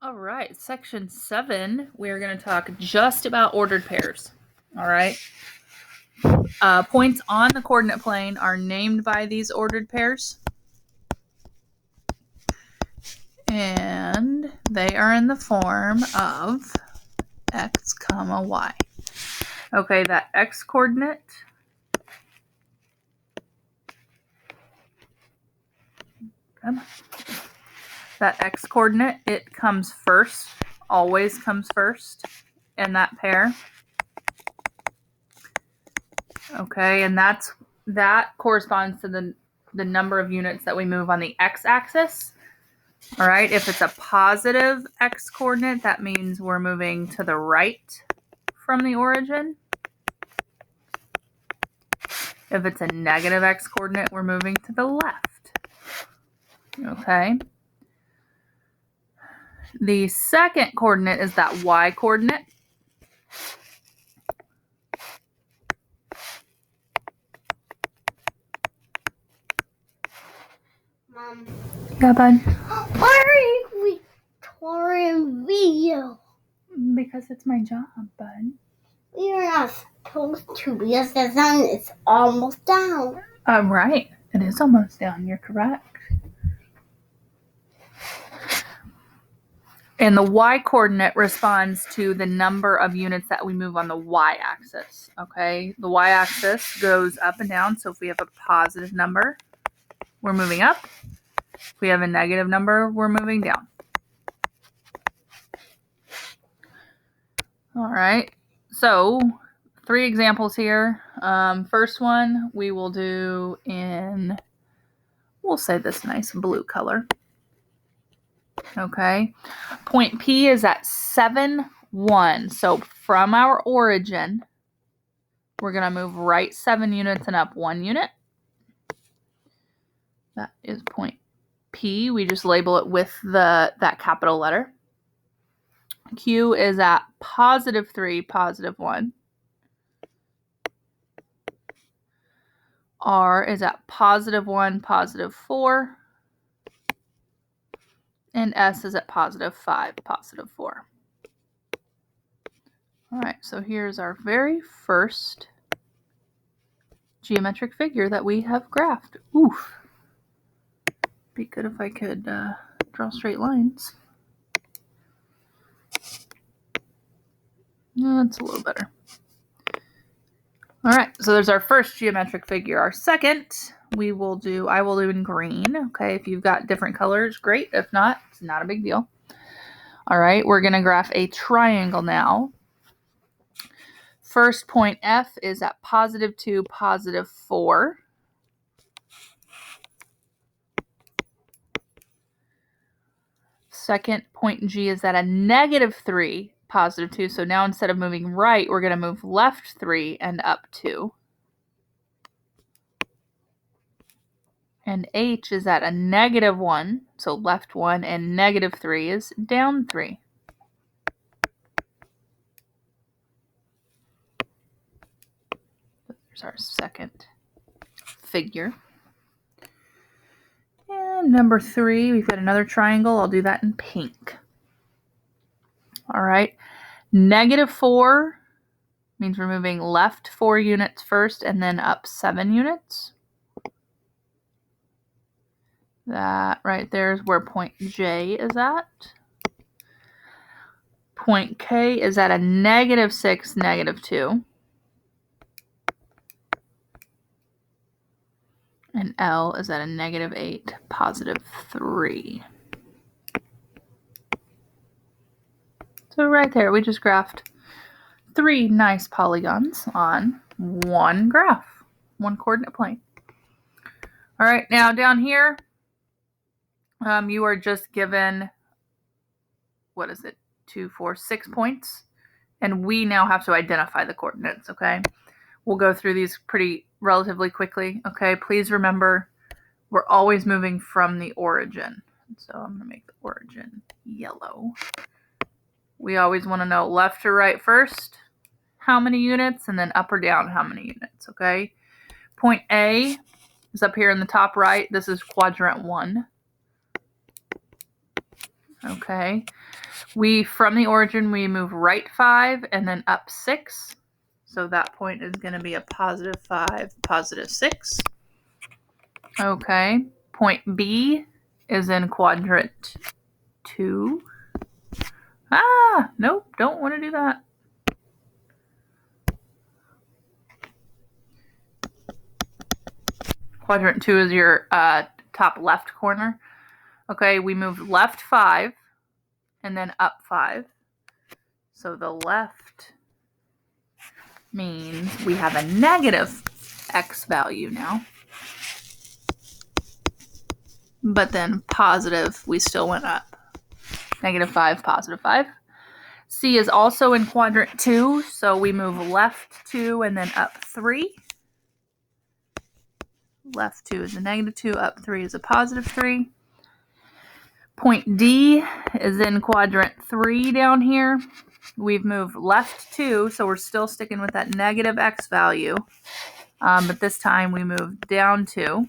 All right, section 7, we're going to talk just about ordered pairs. All right. Points on the coordinate plane are named by these ordered pairs. And they are in the form of x comma y. Okay, that x coordinate it comes first, always comes first in that pair. Okay, and that corresponds to the number of units that we move on the x-axis. All right, if it's a positive x coordinate, that means we're moving to the right from the origin. If it's a negative x coordinate, we're moving to the left. Okay. The second coordinate is that y coordinate. Mom. Yeah, bud. Why are we recording video? Because it's my job, bud. We are not supposed to because the sun is almost down. Right. It is almost down. You're correct. And the y-coordinate responds to the number of units that we move on the y-axis, okay? The y-axis goes up and down, so if we have a positive number, we're moving up. If we have a negative number, we're moving down. All right, so 3 examples here. First one we will do in, we'll say this nice blue color. Okay, point P is at 7, 1. So from our origin, we're going to move right 7 units and up 1 unit. That is point P. We just label it with that capital letter. Q is at positive 3, positive 1. R is at positive 1, positive 4. And S is at positive 5, positive 4. All right, so here's our very first geometric figure that we have graphed. Oof. Be good if I could draw straight lines. That's a little better. All right, so there's our first geometric figure. Our second, I will do in green. Okay, if you've got different colors, great. If not, it's not a big deal. All right, we're going to graph a triangle now. First point F is at positive 2, positive 4. Second point G is at a negative 3, positive 2. So now instead of moving right, we're going to move left 3 and up 2. And H is at a negative 1, so left 1, and negative 3 is down 3. There's our second figure. And number 3, we've got another triangle. I'll do that in pink. All right. Negative 4 means we're moving left 4 units first and then up 7 units. That right there is where point J is at. Point K is at a negative 6, negative 2. And L is at a negative 8, positive 3. So right there, we just graphed 3 nice polygons on one graph, one coordinate plane. All right, now down here, you are just given, 2, 4, 6 points. And we now have to identify the coordinates, okay? We'll go through these relatively quickly, okay? Please remember, we're always moving from the origin. So I'm going to make the origin yellow. We always want to know left or right first, how many units, and then up or down, how many units, okay? Point A is up here in the top right. This is quadrant 1. Okay. From the origin, we move right 5 and then up 6. So that point is going to be a positive 5, positive 6. Okay. Point B is in quadrant 2. Nope, don't want to do that. Quadrant 2 is your top left corner. Okay, we move left 5 and then up 5. So the left means we have a negative x value now. But then positive, we still went up. Negative 5, positive 5. C is also in quadrant 2, so we move left 2 and then up 3. Left 2 is a negative 2, up 3 is a positive 3. Point D is in quadrant 3 down here. We've moved left 2, so we're still sticking with that negative x value. But this time we move down 2.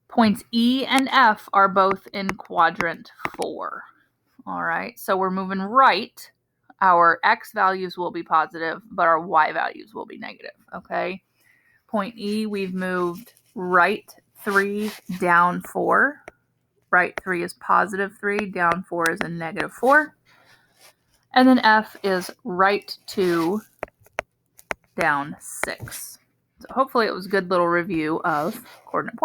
Points E and F are both in quadrant 4. All right, so we're moving right. Our x values will be positive, but our y values will be negative, okay? Point E, we've moved right 3, down 4. Right 3 is positive 3, down 4 is a negative 4. And then F is right 2, down 6. So hopefully it was a good little review of coordinate points.